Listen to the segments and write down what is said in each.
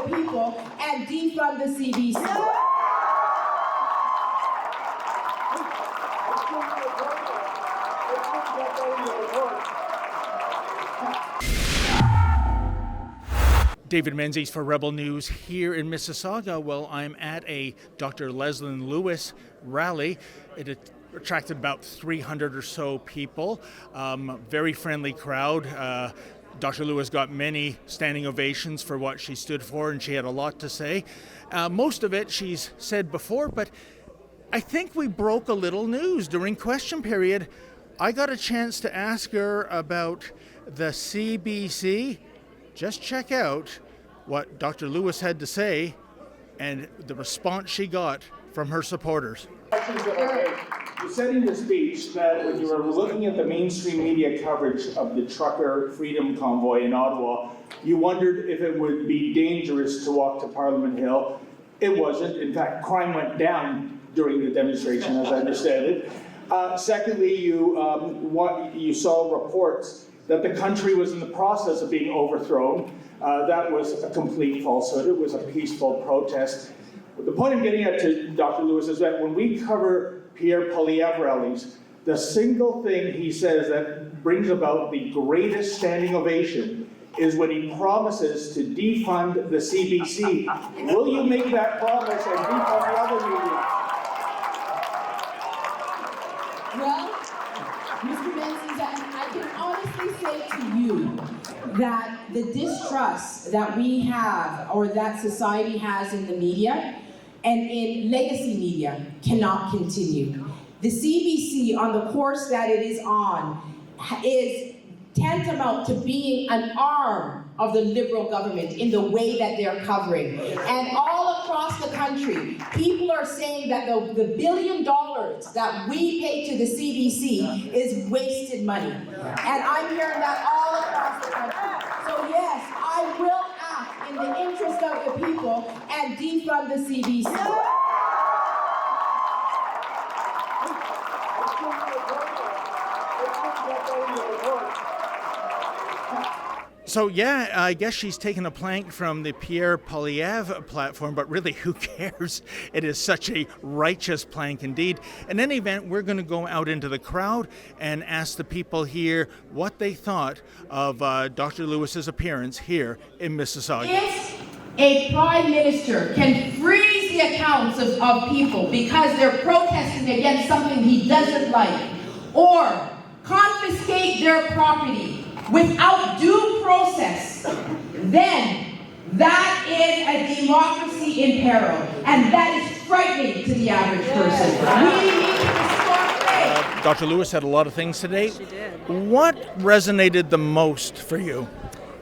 people and defund the CBC. David Menzies for Rebel News here in Mississauga. Well, I'm at a Dr. Leslyn Lewis rally. It attracted about 300 or so people. Very friendly crowd. Dr. Lewis got many standing ovations for what she stood for, and she had a lot to say. Most of it she's said before, but I think we broke a little news during question period. I got a chance to ask her about the CBC. Just check out what Dr. Lewis had to say and the response she got from her supporters. You said in your speech that when you were looking at the mainstream media coverage of the trucker freedom convoy in Ottawa, you wondered if it would be dangerous to walk to Parliament Hill. It wasn't. In fact, crime went down during the demonstration, as I understand it. Secondly, you saw reports that the country was in the process of being overthrown. That was a complete falsehood. It was a peaceful protest. The point I'm getting at to Dr. Lewis is that when we cover Pierre Poilievre rallies, the single thing he says that brings about the greatest standing ovation is when he promises to defund the CBC. Will you make that promise and defund the other media? Well, Mr. Menzies, I can honestly say to you that the distrust that we have, or that society has in the media and in legacy media, cannot continue. The CBC, on the course that it is on, is tantamount to being an arm of the Liberal government in the way that they're covering. And all across the country, people are saying that the $1 billion that we pay to the CBC is wasted money. And I'm hearing that all across the country. So yes, I will act in the interest of the people and defund the CBC. So yeah, I guess she's taken a plank from the Pierre Poilievre platform, but really who cares? It is such a righteous plank indeed. In any event, we're going to go out into the crowd and ask the people here what they thought of Dr. Lewis's appearance here in Mississauga. If a prime minister can freeze the accounts of people because they're protesting against something he doesn't like, or confiscate their property without due process, then that is a democracy in peril, and that is frightening to the average person. We need to restore faith. Dr. Lewis had a lot of things today. She did. What resonated the most for you?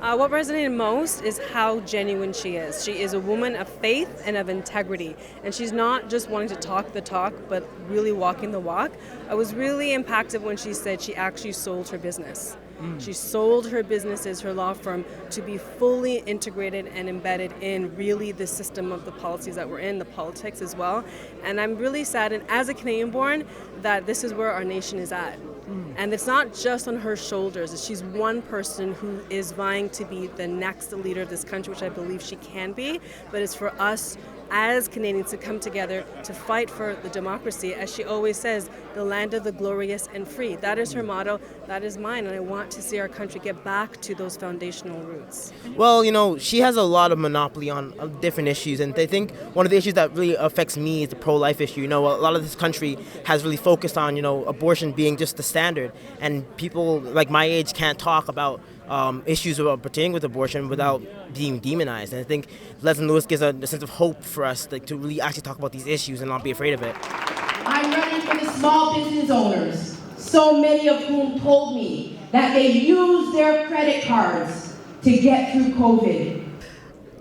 What resonated most is how genuine she is. She is a woman of faith and of integrity, and she's not just wanting to talk the talk, but really walking the walk. I was really impacted when she said she actually sold her business. She sold her businesses, her law firm, to be fully integrated and embedded in really the system of the policies that we're in, the politics as well. And I'm really saddened, as a Canadian-born, that this is where our nation is at. And it's not just on her shoulders. She's one person who is vying to be the next leader of this country, which I believe she can be, but it's for us as Canadians to come together to fight for the democracy. As she always says, the land of the glorious and free. That is her motto, that is mine, and I want to see our country get back to those foundational roots. Well, you know, she has a lot of monopoly on different issues, and I think one of the issues that really affects me is the pro-life issue. You know, a lot of this country has really focused on, you know, abortion being just the standard, and people like my age can't talk about issues about pertaining with abortion without being demonized. And I think Leslyn Lewis gives a sense of hope for us, like, to really actually talk about these issues and not be afraid of it. I'm running for the small business owners, so many of whom told me that they used their credit cards to get through COVID.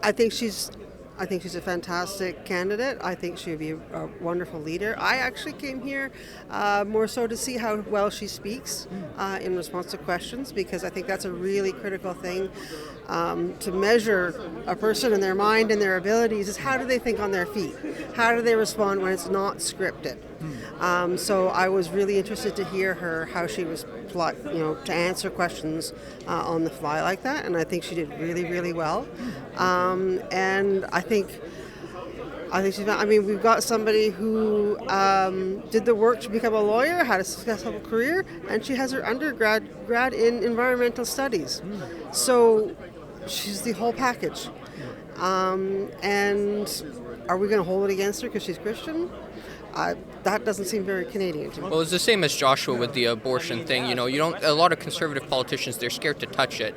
I think she's a fantastic candidate. I think she would be a wonderful leader. I actually came here more so to see how well she speaks in response to questions, because I think that's a really critical thing to measure a person and their mind and their abilities is how do they think on their feet? How do they respond when it's not scripted? So I was really interested to hear how she was, to answer questions on the fly like that, and I think she did really, really well. And I think we've got somebody who did the work to become a lawyer, had a successful career, and she has her undergrad in environmental studies. So she's the whole package. And are we going to hold it against her because she's Christian? That doesn't seem very Canadian to me. Well, it's the same as Joshua with the abortion thing. A lot of conservative politicians, they're scared to touch it.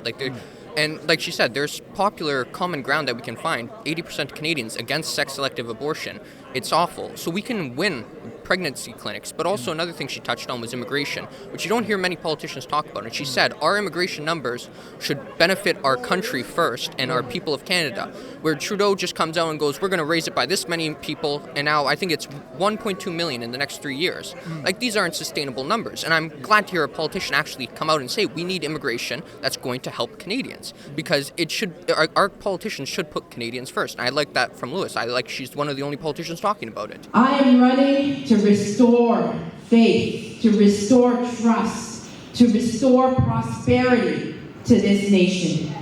And like she said, there's popular common ground that we can find. 80% of Canadians against sex-selective abortion. It's awful. So we can win pregnancy clinics. But also another thing she touched on was immigration, which you don't hear many politicians talk about. And she said our immigration numbers should benefit our country first and our people of Canada, where Trudeau just comes out and goes, we're going to raise it by this many people, and now I think it's 1.2 million in the next 3 years. These aren't sustainable numbers. And I'm glad to hear a politician actually come out and say we need immigration that's going to help Canadians, because our politicians should put Canadians first. And I like that from Lewis. She's one of the only politicians talking about it. I am running to restore faith, to restore trust, to restore prosperity to this nation.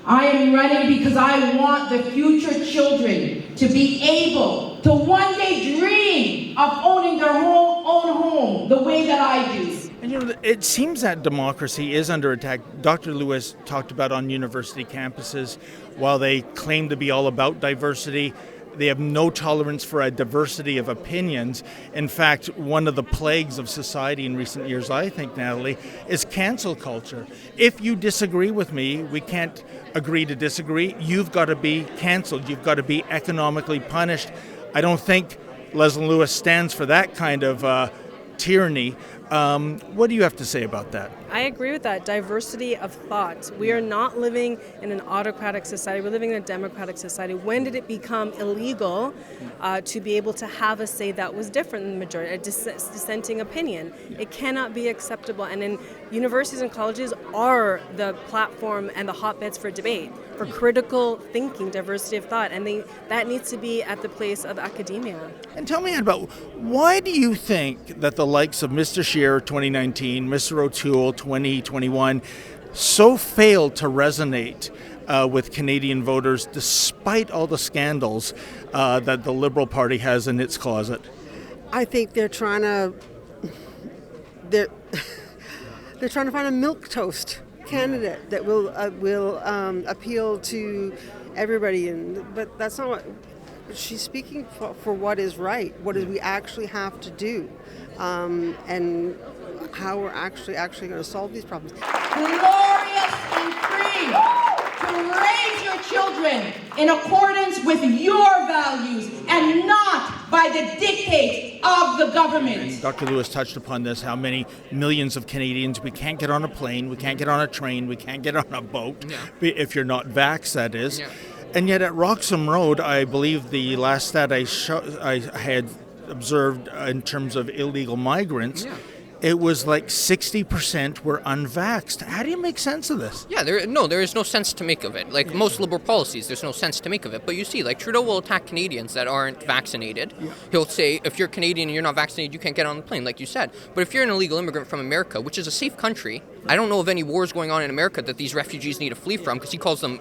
I am running because I want the future children to be able to one day dream of owning their own home the way that I do. And it seems that democracy is under attack. Dr. Lewis talked about on university campuses, while they claim to be all about diversity, they have no tolerance for a diversity of opinions. In fact, one of the plagues of society in recent years, I think, Natalie, is cancel culture. If you disagree with me, we can't agree to disagree. You've got to be canceled. You've got to be economically punished. I don't think Leslyn Lewis stands for that kind of tyranny. What do you have to say about that? I agree with that. Diversity of thought. We are not living in an autocratic society. We're living in a democratic society. When did it become illegal to be able to have a say that was different than the majority, a dissenting opinion? It cannot be acceptable. And in universities and colleges are the platform and the hotbeds for debate, for critical thinking, diversity of thought. And that needs to be at the place of academia. And tell me about, why do you think that the likes of Mr. Scheer 2019, Mr. O'Toole 2021 so failed to resonate with Canadian voters despite all the scandals that the Liberal Party has in its closet? I think they're trying to find a milquetoast candidate that will appeal to everybody, but that's not what she's speaking for. What is right? What is we actually have to do, and how we're actually going to solve these problems. Glorious and free to raise your children in accordance with your values and not by the dictate of the government. And Dr. Lewis touched upon this, how many millions of Canadians, we can't get on a plane, we can't get on a train, we can't get on a boat, if you're not vaxxed, that is. Yeah. And yet at Roxham Road, I believe the last stat I had observed in terms of illegal migrants, it was like 60% were unvaxxed. How do you make sense of this? Yeah, there is no sense to make of it. Like most Liberal policies, there's no sense to make of it. But you see, like Trudeau will attack Canadians that aren't vaccinated. Yeah. He'll say, if you're Canadian and you're not vaccinated, you can't get on the plane, like you said. But if you're an illegal immigrant from America, which is a safe country, I don't know of any wars going on in America that these refugees need to flee from, because he calls them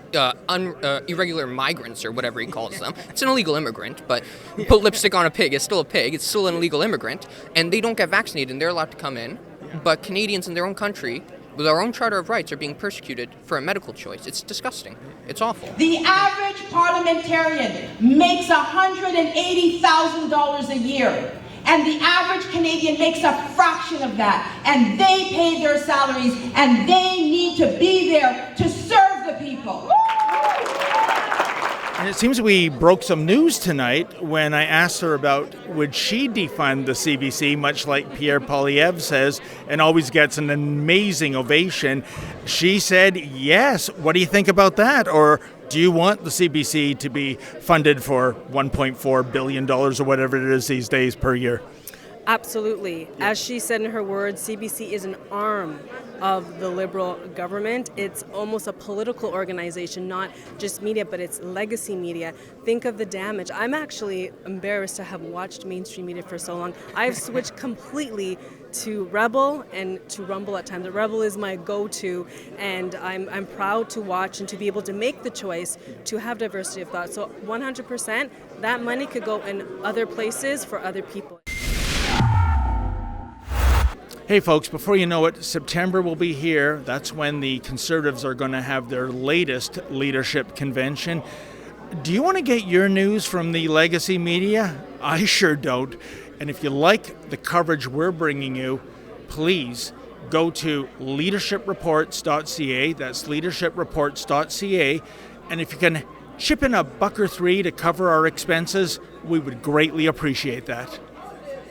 irregular migrants or whatever he calls them. It's an illegal immigrant, but you put lipstick on a pig, it's still a pig, it's still an illegal immigrant, and they don't get vaccinated and they're allowed to come in. But Canadians in their own country, with our own Charter of Rights, are being persecuted for a medical choice. It's disgusting. It's awful. The average parliamentarian makes $180,000 a year. And the average Canadian makes a fraction of that. And they pay their salaries, and they need to be there to serve the people. And it seems we broke some news tonight when I asked her about would she defund the CBC, much like Pierre Poilievre says, and always gets an amazing ovation. She said yes. What do you think about that? Or do you want the CBC to be funded for $1.4 billion or whatever it is these days per year? Absolutely. As she said in her words, CBC is an arm of the Liberal government. It's almost a political organization, not just media, but it's legacy media. Think of the damage. I'm actually embarrassed to have watched mainstream media for so long. I've switched completely to Rebel and to Rumble at times. The Rebel is my go-to, and I'm proud to watch and to be able to make the choice to have diversity of thought. So 100%, that money could go in other places for other people. Hey folks, before you know it, September will be here. That's when the Conservatives are going to have their latest leadership convention. Do you want to get your news from the legacy media? I sure don't. And if you like the coverage we're bringing you, please go to leadershipreports.ca. That's leadershipreports.ca. And if you can chip in $1 or $3 to cover our expenses, we would greatly appreciate that.